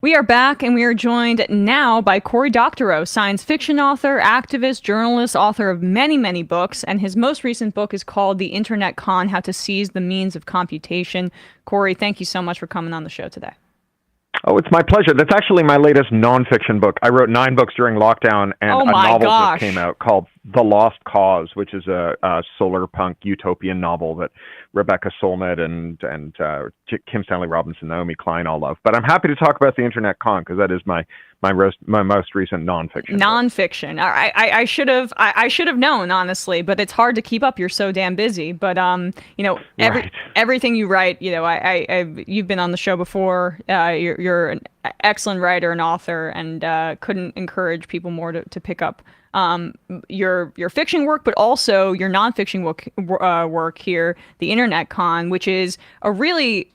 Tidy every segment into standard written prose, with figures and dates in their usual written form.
We are back, and we are joined now by Cory Doctorow, science fiction author, activist, journalist, author of many, many books, and his most recent book is called The Internet Con: How to Seize the Means of Computation. Cory, thank you so much for coming on the show today. Oh, it's my pleasure. That's actually my latest nonfiction book. I wrote 9 books during lockdown, and Oh a my novel gosh. just came out called The Lost Cause, which is a solar punk utopian novel that Rebecca Solnit and Kim Stanley Robinson, Naomi Klein all love. But I'm happy to talk about the Internet Con because that is my most recent nonfiction. Nonfiction. I should have known, honestly, but it's hard to keep up. You're so damn busy. But Right. everything you write, you've been on the show before. You're an excellent writer and author, and couldn't encourage people more to pick up your fiction work, but also your nonfiction work here, The Internet Con, which is a really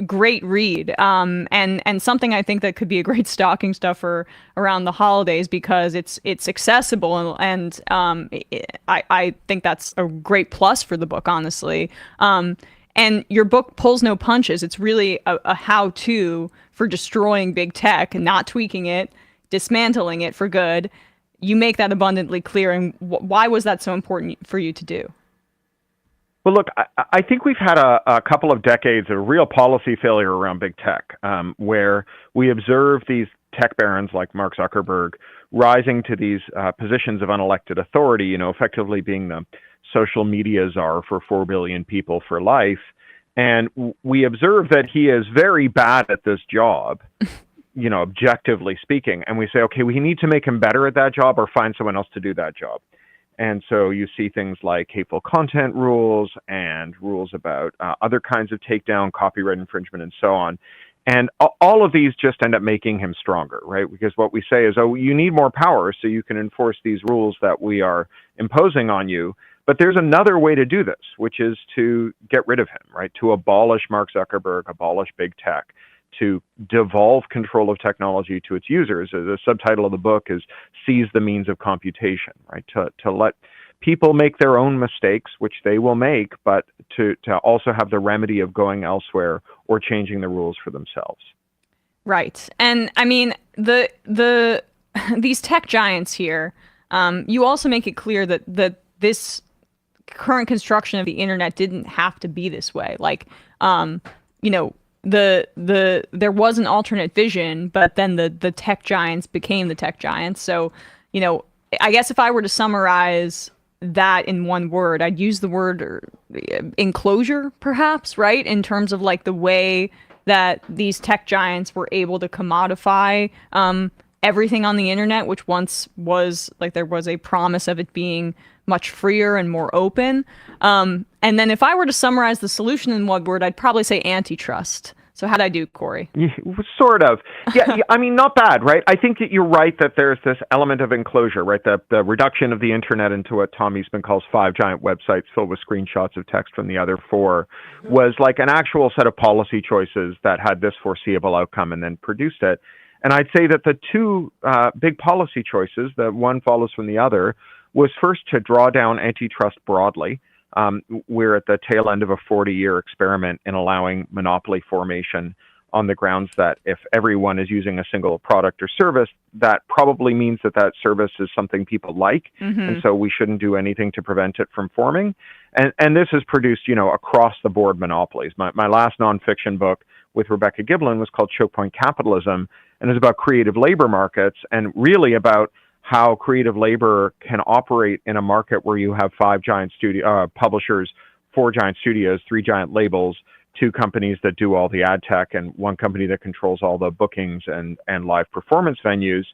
great read, and something I think that could be a great stocking stuffer around the holidays because it's accessible, and I think that's a great plus for the book, honestly. And your book pulls no punches. It's really a how-to for destroying big tech and not tweaking it, dismantling it for good. You make that abundantly clear, and why was that so important for you to do? Well, look, I think we've had a couple of decades of real policy failure around big tech, where we observe these tech barons like Mark Zuckerberg rising to these positions of unelected authority, effectively being the social media czar for 4 billion people for life. And we observe that he is very bad at this job, objectively speaking. And we say, okay, we need to make him better at that job or find someone else to do that job. And so you see things like hateful content rules and rules about other kinds of takedown, copyright infringement, and so on. And all of these just end up making him stronger, right? Because what we say is, oh, you need more power so you can enforce these rules that we are imposing on you. But there's another way to do this, which is to get rid of him, right? To abolish Mark Zuckerberg, abolish big tech, to devolve control of technology to its users. The subtitle of the book is Seize the Means of Computation, right? To let people make their own mistakes, which they will make, but to also have the remedy of going elsewhere or changing the rules for themselves. Right. And I mean, these tech giants here, you also make it clear that this current construction of the internet didn't have to be this way. Like, there was an alternate vision, but then the tech giants became the tech giants. So, I guess if I were to summarize that in one word, I'd use the word enclosure, perhaps, right? In terms of like the way that these tech giants were able to commodify everything on the internet, which once was like there was a promise of it being much freer and more open. And then if I were to summarize the solution in one word, I'd probably say antitrust. So how'd I do, Cory? Sort of. Yeah, I mean, not bad, right? I think that you're right that there's this element of enclosure, right? The reduction of the internet into what Tom Eastman calls 5 giant websites filled with screenshots of text from the other 4 was like an actual set of policy choices that had this foreseeable outcome and then produced it. And I'd say that the 2 big policy choices, that one follows from the other, was first to draw down antitrust broadly. We're at the tail end of a 40-year experiment in allowing monopoly formation on the grounds that if everyone is using a single product or service, that probably means that service is something people like. Mm-hmm. And so we shouldn't do anything to prevent it from forming. And this has produced, across the board monopolies. My last nonfiction book with Rebecca Vigeland was called Choke Point Capitalism, and it's about creative labor markets and really about how creative labor can operate in a market where you have 5 giant publishers, 4 giant studios, 3 giant labels, 2 companies that do all the ad tech, and 1 company that controls all the bookings and live performance venues.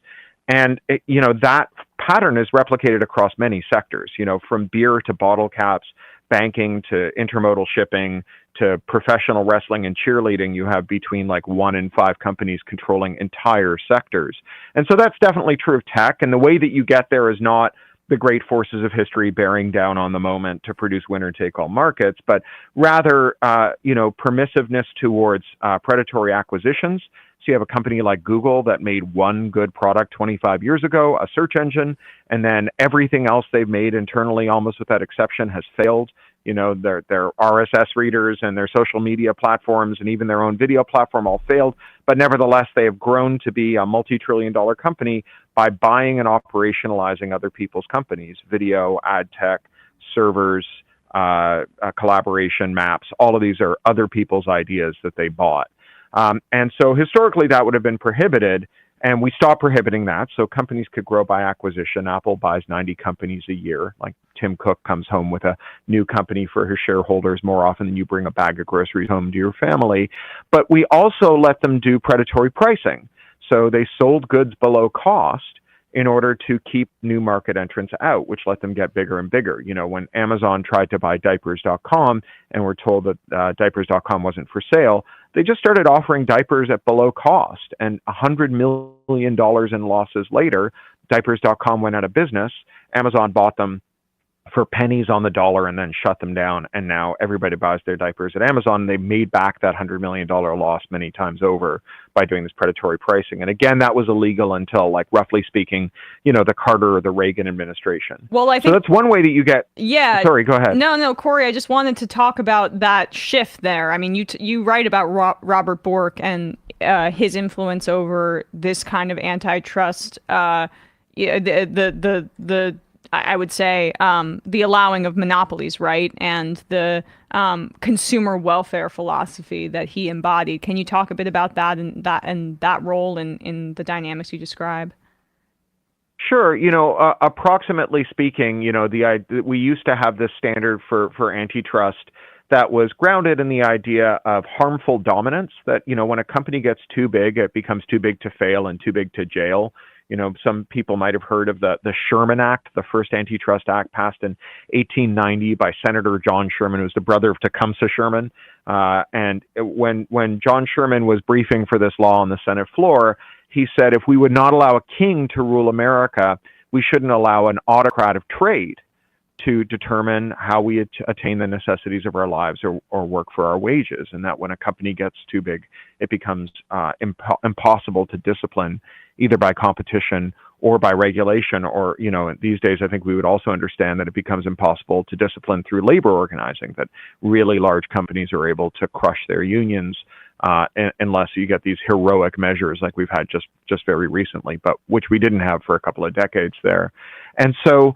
And that pattern is replicated across many sectors, from beer to bottle caps, banking to intermodal shipping to professional wrestling and cheerleading. You have between like 1 and 5 companies controlling entire sectors. And so that's definitely true of tech. And the way that you get there is not the great forces of history bearing down on the moment to produce winner-take-all markets, but rather, permissiveness towards predatory acquisitions. So you have a company like Google that made one good product 25 years ago, a search engine, and then everything else they've made internally, almost without exception, has failed their RSS readers and their social media platforms and even their own video platform all failed. But nevertheless, they have grown to be a multi-trillion-dollar company by buying and operationalizing other people's companies, video, ad tech, servers, collaboration, maps. All of these are other people's ideas that they bought. And so historically, that would have been prohibited. And we stopped prohibiting that, so companies could grow by acquisition. Apple buys 90 companies a year. Like Tim Cook comes home with a new company for his shareholders more often than you bring a bag of groceries home to your family. But we also let them do predatory pricing. So they sold goods below cost in order to keep new market entrants out, which let them get bigger and bigger. When Amazon tried to buy diapers.com and were told that diapers.com wasn't for sale, they just started offering diapers at below cost. And $100 million in losses later, diapers.com went out of business. Amazon bought them for pennies on the dollar and then shut them down. And now everybody buys their diapers at Amazon. They made back that $100 million loss many times over by doing this predatory pricing. And again, that was illegal until, like, roughly speaking, the Carter or the Reagan administration. Well, I think so that's one way that you get. Yeah. Sorry, go ahead. No, Cory, I just wanted to talk about that shift there. I mean, you write about Robert Bork and his influence over this kind of antitrust, I would say the allowing of monopolies, right, and the consumer welfare philosophy that he embodied. Can you talk a bit about that and that role in the dynamics you describe? Sure. Approximately speaking, we used to have this standard for antitrust that was grounded in the idea of harmful dominance. That when a company gets too big, it becomes too big to fail and too big to jail. Some people might have heard of the Sherman Act, the first antitrust act passed in 1890 by Senator John Sherman, who was the brother of Tecumseh Sherman. And when John Sherman was briefing for this law on the Senate floor, he said, if we would not allow a king to rule America, we shouldn't allow an autocrat of trade to determine how we attain the necessities of our lives or work for our wages. And that when a company gets too big, it becomes impossible to discipline either by competition or by regulation, or, these days I think we would also understand that it becomes impossible to discipline through labor organizing, that really large companies are able to crush their unions unless you get these heroic measures like we've had just very recently, but which we didn't have for a couple of decades there. And so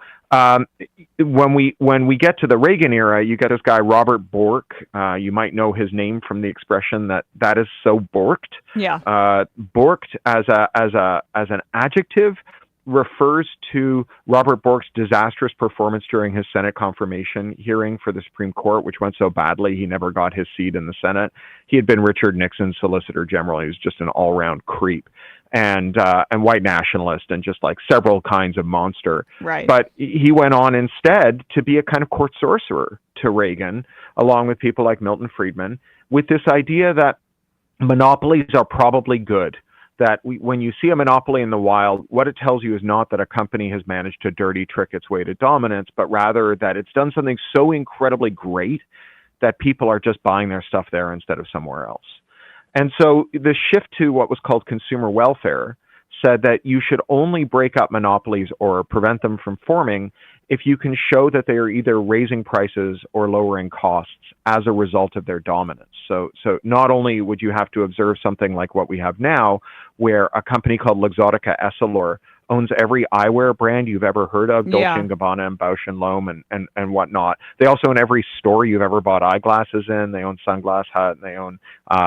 when we get to the Reagan era, you get this guy Robert Bork. You might know his name from the expression that is so borked. Yeah. Borked as an adjective refers to Robert Bork's disastrous performance during his Senate confirmation hearing for the Supreme Court, which went so badly he never got his seat in the Senate. He had been Richard Nixon's Solicitor General. He was just an all-round creep and white nationalist and just like several kinds of monster. Right. But he went on instead to be a kind of court sorcerer to Reagan, along with people like Milton Friedman, with this idea that monopolies are probably good. That when you see a monopoly in the wild, what it tells you is not that a company has managed to dirty trick its way to dominance, but rather that it's done something so incredibly great that people are just buying their stuff there instead of somewhere else. And so the shift to what was called consumer welfare said that you should only break up monopolies or prevent them from forming if you can show that they are either raising prices or lowering costs as a result of their dominance. So not only would you have to observe something like what we have now, where a company called Luxottica Essilor owns every eyewear brand you've ever heard of, Dolce & Gabbana and Bausch & Lomb and whatnot. They also own every store you've ever bought eyeglasses in. They own Sunglass Hut, and they own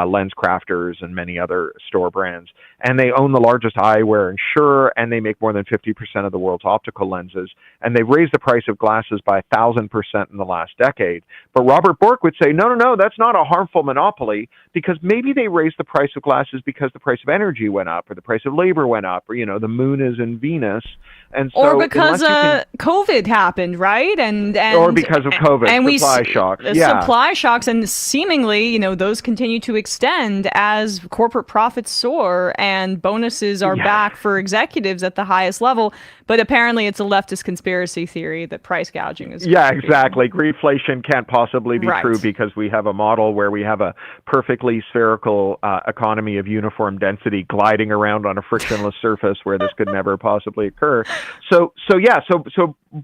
Lens Crafters and many other store brands. And they own the largest eyewear insurer, and they make more than 50% of the world's optical lenses. And they've raised the price of glasses by 1,000% in the last decade. But Robert Bork would say, no, that's not a harmful monopoly, because maybe they raised the price of glasses because the price of energy went up, or the price of labor went up, or, the moon is in Venus. And so, or because COVID happened, right? And or because of COVID, and supply shocks. Supply shocks, and seemingly, those continue to extend as corporate profits soar. and bonuses are back for executives at the highest level. But apparently it's a leftist conspiracy theory that price gouging is. Yeah, exactly. Greedflation can't possibly be true because we have a model where we have a perfectly spherical economy of uniform density gliding around on a frictionless surface where this could never possibly occur. So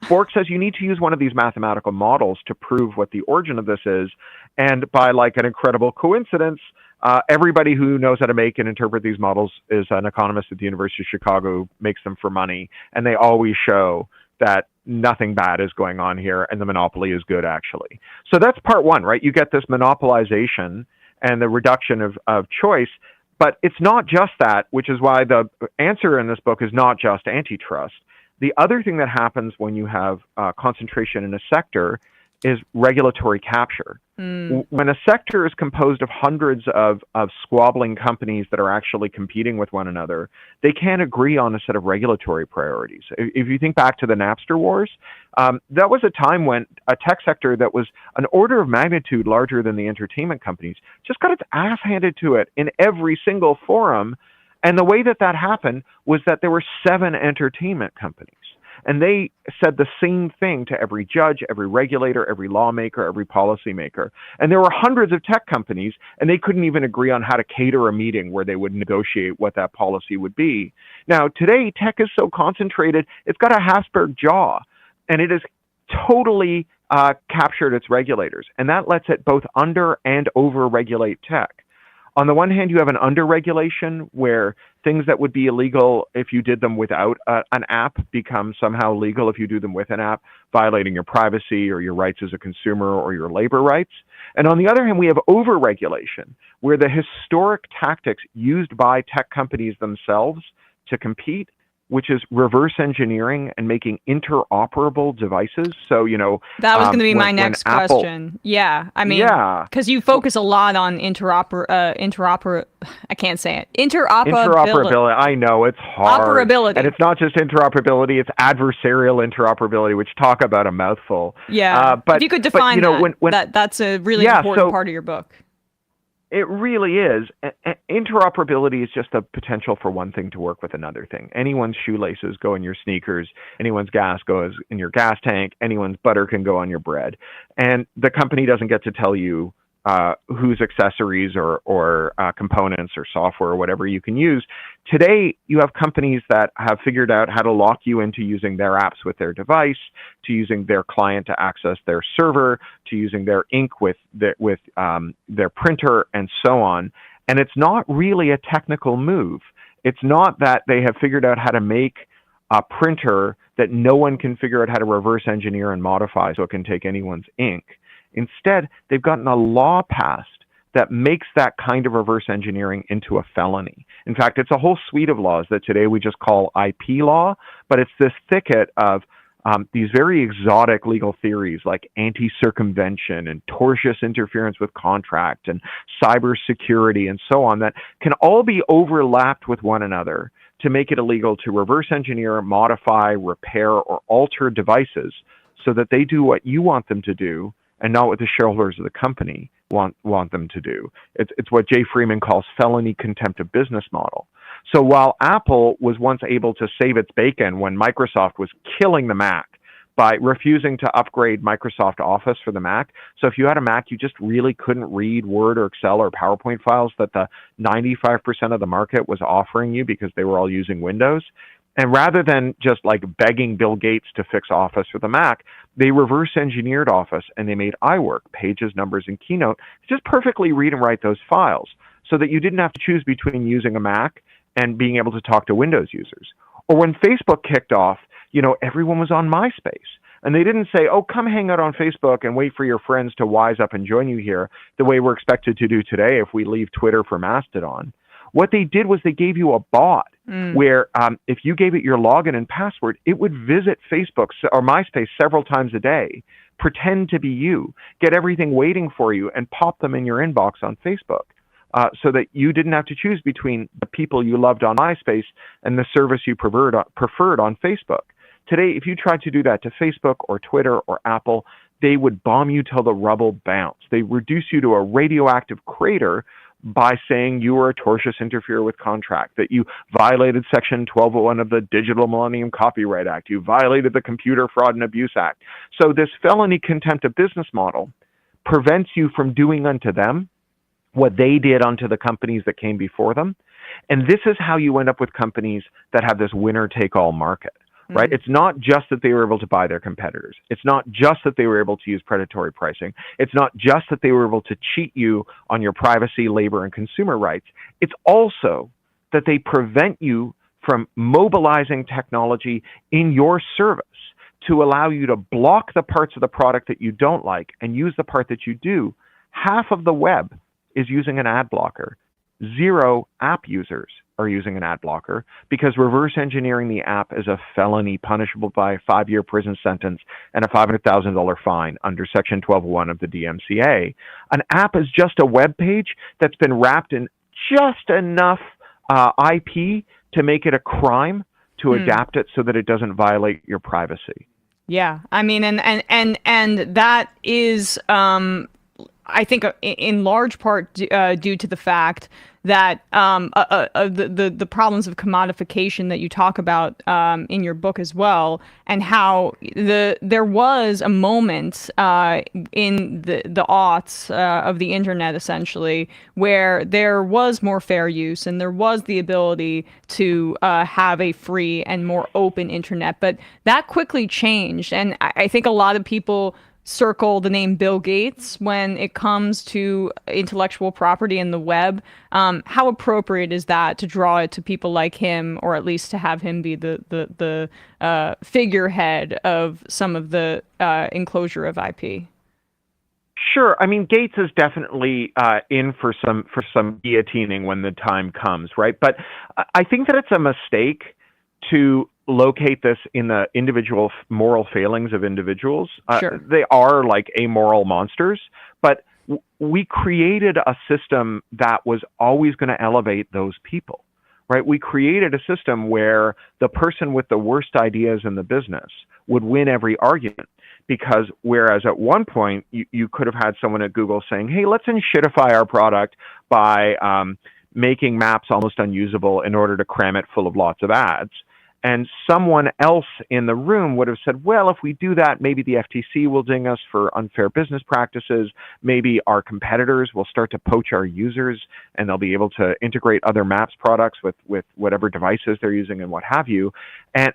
Bork says you need to use one of these mathematical models to prove what the origin of this is. And by like an incredible coincidence, everybody who knows how to make and interpret these models is an economist at the University of Chicago who makes them for money. And they always show that nothing bad is going on here and the monopoly is good, actually. So that's part one, right? You get this monopolization and the reduction of choice. But it's not just that, which is why the answer in this book is not just antitrust. The other thing that happens when you have concentration in a sector is regulatory capture. When a sector is composed of hundreds of squabbling companies that are actually competing with one another, they can't agree on a set of regulatory priorities. If you think back to the Napster wars, that was a time when a tech sector that was an order of magnitude larger than the entertainment companies just got its ass handed to it in every single forum. And the way that happened was that there were 7 entertainment companies. And they said the same thing to every judge, every regulator, every lawmaker, every policymaker. And there were hundreds of tech companies, and they couldn't even agree on how to cater a meeting where they would negotiate what that policy would be. Now, today, tech is so concentrated, it's got a Habsburg jaw, and it has totally captured its regulators. And that lets it both under and over-regulate tech. On the one hand, you have an under-regulation where things that would be illegal if you did them without an app become somehow legal if you do them with an app, violating your privacy or your rights as a consumer or your labor rights. And on the other hand, we have over-regulation, where the historic tactics used by tech companies themselves to compete, which is reverse engineering and making interoperable devices. So, that was going to be my next question. Yeah. I mean, because you focus a lot on I can't say it. Interoperability. I know, it's hard. Operability. And it's not just interoperability, it's adversarial interoperability, which talk about a mouthful. Yeah. But if you could define that's a really important part of your book. It really is. Interoperability is just the potential for one thing to work with another thing. Anyone's shoelaces go in your sneakers. Anyone's gas goes in your gas tank. Anyone's butter can go on your bread. And the company doesn't get to tell you whose accessories or components or software or whatever you can use. Today, you have companies that have figured out how to lock you into using their apps with their device, to using their client to access their server, to using their ink with their printer, and so on. And it's not really a technical move. It's not that they have figured out how to make a printer that no one can figure out how to reverse engineer and modify so it can take anyone's ink. Instead, they've gotten a law passed that makes that kind of reverse engineering into a felony. In fact, it's a whole suite of laws that today we just call IP law, but it's this thicket of these very exotic legal theories like anti-circumvention and tortious interference with contract and cybersecurity and so on that can all be overlapped with one another to make it illegal to reverse engineer, modify, repair, or alter devices so that they do what you want them to do and not what the shareholders of the company want them to do. It's what Jay Freeman calls felony contempt of business model. So while Apple was once able to save its bacon when Microsoft was killing the Mac by refusing to upgrade Microsoft Office for the Mac, so if you had a Mac, you just really couldn't read Word or Excel or PowerPoint files that the 95% of the market was offering you because they were all using Windows. And rather than just like begging Bill Gates to fix Office for the Mac, they reverse engineered Office and they made iWork, Pages, Numbers, and Keynote, just perfectly read and write those files so that you didn't have to choose between using a Mac and being able to talk to Windows users. Or when Facebook kicked off, everyone was on MySpace. And they didn't say, oh, come hang out on Facebook and wait for your friends to wise up and join you here the way we're expected to do today if we leave Twitter for Mastodon. What they did was they gave you a bot where if you gave it your login and password, it would visit Facebook or MySpace several times a day, pretend to be you, get everything waiting for you, and pop them in your inbox on Facebook so that you didn't have to choose between the people you loved on MySpace and the service you preferred on Facebook. Today, if you tried to do that to Facebook or Twitter or Apple, they would bomb you till the rubble bounced. They reduce you to a radioactive crater by saying you were a tortious interferer with contract, that you violated Section 1201 of the Digital Millennium Copyright Act, you violated the Computer Fraud and Abuse Act. So this felony contempt of business model prevents you from doing unto them what they did unto the companies that came before them. And this is how you end up with companies that have this winner-take-all market. Right? It's not just that they were able to buy their competitors. It's not just that they were able to use predatory pricing. It's not just that they were able to cheat you on your privacy, labor, and consumer rights. It's also that they prevent you from mobilizing technology in your service to allow you to block the parts of the product that you don't like and use the part that you do. Half of the web is using an ad blocker. 0 app users are using an ad blocker, because reverse engineering the app is a felony punishable by a 5-year prison sentence and a $500,000 fine under Section 1201 of the DMCA. An app is just a web page that's been wrapped in just enough IP to make it a crime to adapt it so that it doesn't violate your privacy. Yeah, I mean, and that is, I think, in large part due to the fact that the problems of commodification that you talk about in your book as well, and how there was a moment in the aughts of the internet, essentially, where there was more fair use and there was the ability to have a free and more open internet. But that quickly changed, and I think a lot of people circle the name Bill Gates when it comes to intellectual property in the web. How appropriate is that to draw it to people like him, or at least to have him be the figurehead of some of the enclosure of IP? Sure. I mean, Gates is definitely in for some guillotining when the time comes, right? But I think that it's a mistake to locate this in the individual moral failings of individuals. Sure. They are like amoral monsters, but we created a system that was always going to elevate those people, right? We created a system where the person with the worst ideas in the business would win every argument. Because whereas at one point you could have had someone at Google saying, hey, let's enshitify our product by making maps almost unusable in order to cram it full of lots of ads. And someone else in the room would have said, well, if we do that, maybe the FTC will ding us for unfair business practices. Maybe our competitors will start to poach our users, and they'll be able to integrate other maps products with whatever devices they're using and what have you. And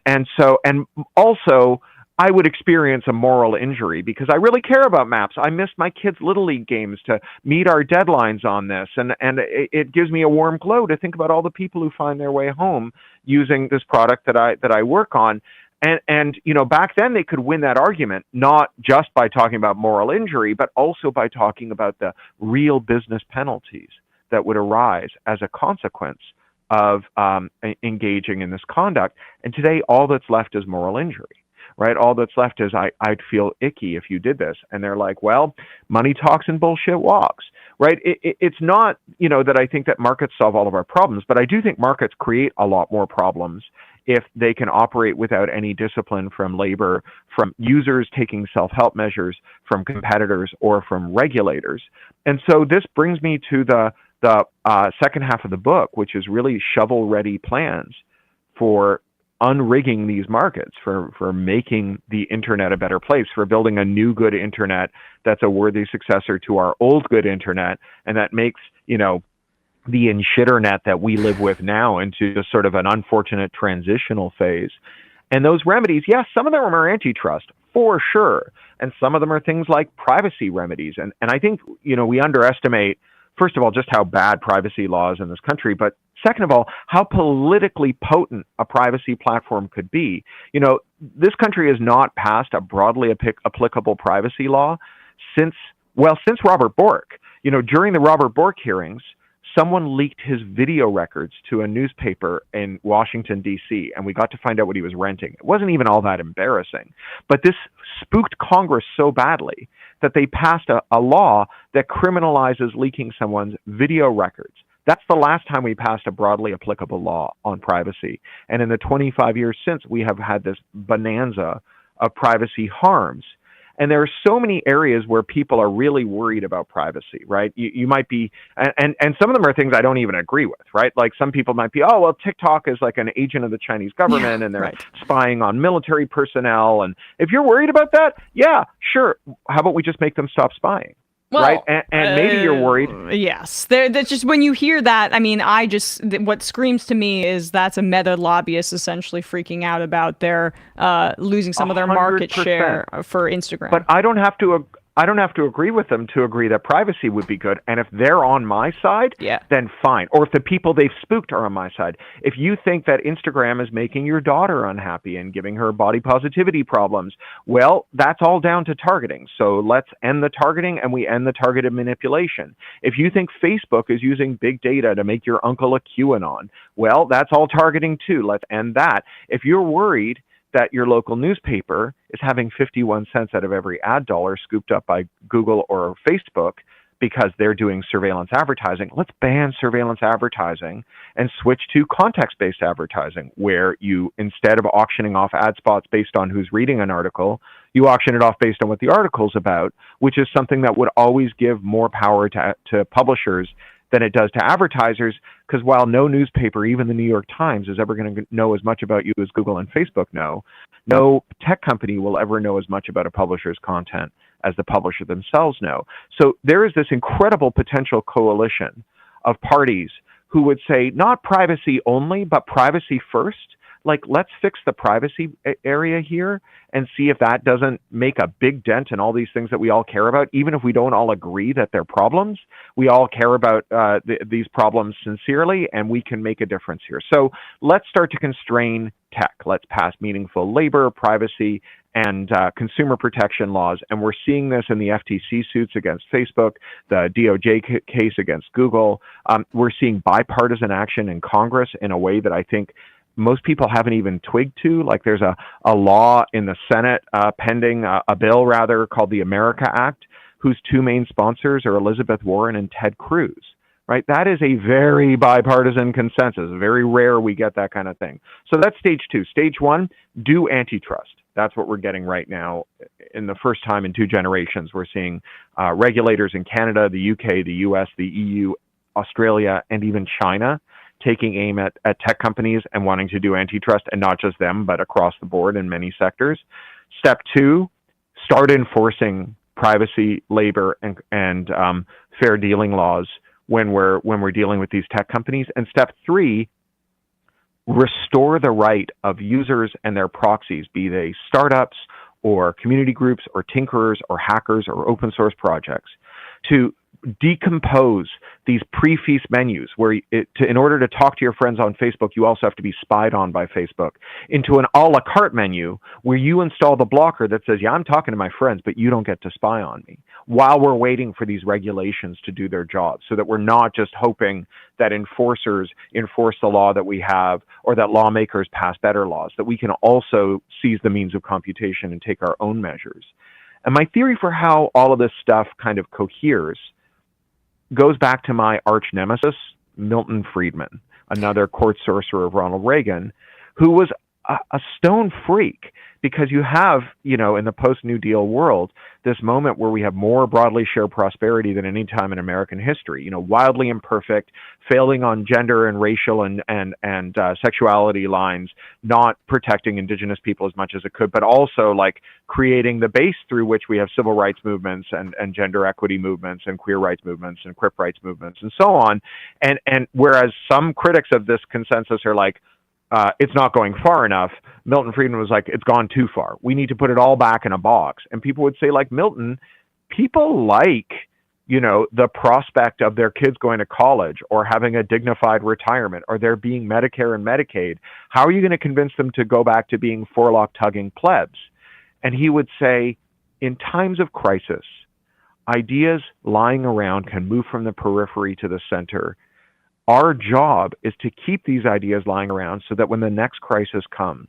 also, I would experience a moral injury because I really care about maps. I miss my kids' Little League games to meet our deadlines on this. And it gives me a warm glow to think about all the people who find their way home using this product that I work on. And you know, back then they could win that argument, not just by talking about moral injury, but also by talking about the real business penalties that would arise as a consequence of engaging in this conduct. And today, all that's left is moral injury. Right? All that's left is I'd feel icky if you did this. And they're like, well, money talks and bullshit walks. Right? It's not, you know, that I think that markets solve all of our problems, but I do think markets create a lot more problems if they can operate without any discipline from labor, from users taking self-help measures, from competitors, or from regulators. And so this brings me to the second half of the book, which is really shovel-ready plans for unrigging these markets, for making the internet a better place, for building a new good internet that's a worthy successor to our old good internet, and that makes, you know, the inshitternet that we live with now into just sort of an unfortunate transitional phase. And those remedies, yes, some of them are antitrust, for sure, and some of them are things like privacy remedies. And I think, you know, we underestimate, first of all, just how bad privacy law is in this country, but second of all, how politically potent a privacy platform could be. You know, this country has not passed a broadly applicable privacy law since Robert Bork. You know, during the Robert Bork hearings, someone leaked his video records to a newspaper in Washington, D.C., and we got to find out what he was renting. It wasn't even all that embarrassing. But this spooked Congress so badly that they passed a law that criminalizes leaking someone's video records. That's the last time we passed a broadly applicable law on privacy. And in the 25 years since, we have had this bonanza of privacy harms. And there are so many areas where people are really worried about privacy, right? You might be, and some of them are things I don't even agree with, right? Like some people might be, oh, well, TikTok is like an agent of the Chinese government and they're right. spying on military personnel. And if you're worried about that, yeah, sure. How about we just make them stop spying? Well, right? And maybe you're worried. Yes. That's just when you hear that, I mean, what screams to me is that's a meta lobbyist essentially freaking out about their losing some of their market 100%. share for Instagram. But I don't have to agree with them to agree that privacy would be good. And if they're on my side, then fine. Or if the people they've spooked are on my side. If you think that Instagram is making your daughter unhappy and giving her body positivity problems, well, that's all down to targeting. So let's end the targeting and we end the targeted manipulation. If you think Facebook is using big data to make your uncle a QAnon, well, that's all targeting too. Let's end that. If you're worried that your local newspaper is having 51 cents out of every ad dollar scooped up by Google or Facebook because they're doing surveillance advertising, let's ban surveillance advertising and switch to context-based advertising, where you, instead of auctioning off ad spots based on who's reading an article, you auction it off based on what the article's about, which is something that would always give more power to publishers than it does to advertisers, because while no newspaper, even the New York Times, is ever going to know as much about you as Google and Facebook know, no tech company will ever know as much about a publisher's content as the publisher themselves know. So there is this incredible potential coalition of parties who would say not privacy only, but privacy first. Like, let's fix the privacy area here and see if that doesn't make a big dent in all these things that we all care about, even if we don't all agree that they're problems. We all care about these problems sincerely, and we can make a difference here. So let's start to constrain tech. Let's pass meaningful labor, privacy, and consumer protection laws. And we're seeing this in the FTC suits against Facebook, the DOJ case against Google. We're seeing bipartisan action in Congress in a way that I think most people haven't even twigged to. Like, there's a law in the Senate pending, a bill rather, called the America Act, whose two main sponsors are Elizabeth Warren and Ted Cruz. Right? That is a very bipartisan consensus. Very rare we get that kind of thing. So that's stage two. Stage one, do antitrust. That's what we're getting right now. In the first time in 2 generations, we're seeing regulators in Canada, the UK, the US, the EU, Australia, and even China taking aim at tech companies and wanting to do antitrust, and not just them, but across the board in many sectors. Step two, start enforcing privacy, labor, and fair dealing laws when we're dealing with these tech companies. And step three, restore the right of users and their proxies, be they startups or community groups or tinkerers or hackers or open source projects, to decompose these pre-feast menus where in order to talk to your friends on Facebook, you also have to be spied on by Facebook, into an a la carte menu where you install the blocker that says, yeah, I'm talking to my friends, but you don't get to spy on me, while we're waiting for these regulations to do their job, so that we're not just hoping that enforcers enforce the law that we have, or that lawmakers pass better laws, that we can also seize the means of computation and take our own measures. And my theory for how all of this stuff kind of coheres goes back to my arch nemesis, Milton Friedman, another court sorcerer of Ronald Reagan, who was a stone freak, because you have, in the post-New Deal world, this moment where we have more broadly shared prosperity than any time in American history, wildly imperfect, failing on gender and racial and sexuality lines, not protecting indigenous people as much as it could, but also like creating the base through which we have civil rights movements and gender equity movements and queer rights movements and crip rights movements and so on. And whereas some critics of this consensus are like, it's not going far enough, Milton Friedman was like, it's gone too far. We need to put it all back in a box. And people would say, like, Milton, people like, the prospect of their kids going to college or having a dignified retirement, or there being Medicare and Medicaid. How are you going to convince them to go back to being forelock-tugging plebs? And he would say, in times of crisis, ideas lying around can move from the periphery to the center. Our job is to keep these ideas lying around so that when the next crisis comes,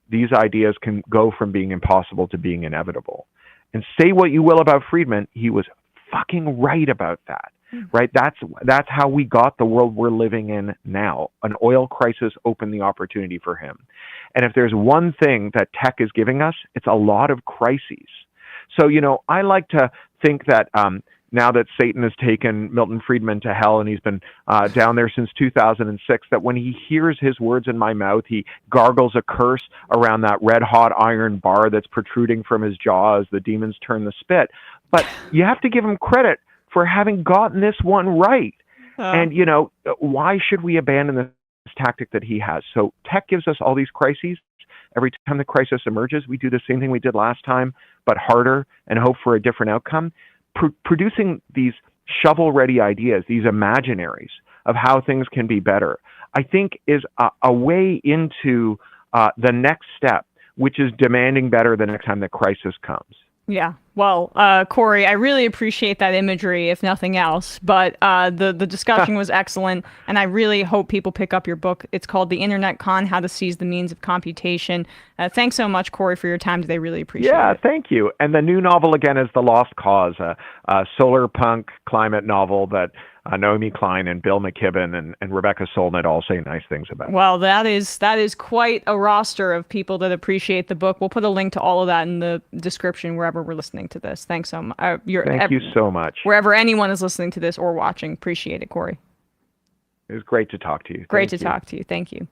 these ideas can go from being impossible to being inevitable. And say what you will about Friedman, he was fucking right about that, right? That's how we got the world we're living in now. An oil crisis opened the opportunity for him. And if there's one thing that tech is giving us, it's a lot of crises. So, I like to think that now that Satan has taken Milton Friedman to hell and he's been down there since 2006, that when he hears his words in my mouth, he gargles a curse around that red-hot iron bar that's protruding from his jaw as the demons turn the spit. But you have to give him credit for having gotten this one right. And, why should we abandon this tactic that he has? So tech gives us all these crises. Every time the crisis emerges, we do the same thing we did last time, but harder, and hope for a different outcome. Producing these shovel-ready ideas, these imaginaries of how things can be better, I think is a way into the next step, which is demanding better the next time the crisis comes. Yeah. Well, Cory, I really appreciate that imagery, if nothing else. But the discussion was excellent, and I really hope people pick up your book. It's called The Internet Con: How to Seize the Means of Computation. Thanks so much, Cory, for your time today. Really appreciate it. Yeah, thank you. And the new novel, again, is The Lost Cause, a solar punk climate novel that Naomi Klein and Bill McKibben and Rebecca Solnit all say nice things about. Well, that is quite a roster of people that appreciate the book. We'll put a link to all of that in the description wherever we're listening to this. Thanks so much. Thank you so much. Wherever anyone is listening to this or watching, appreciate it, Cory. It was great to talk to you. Great to talk to you. Thank you.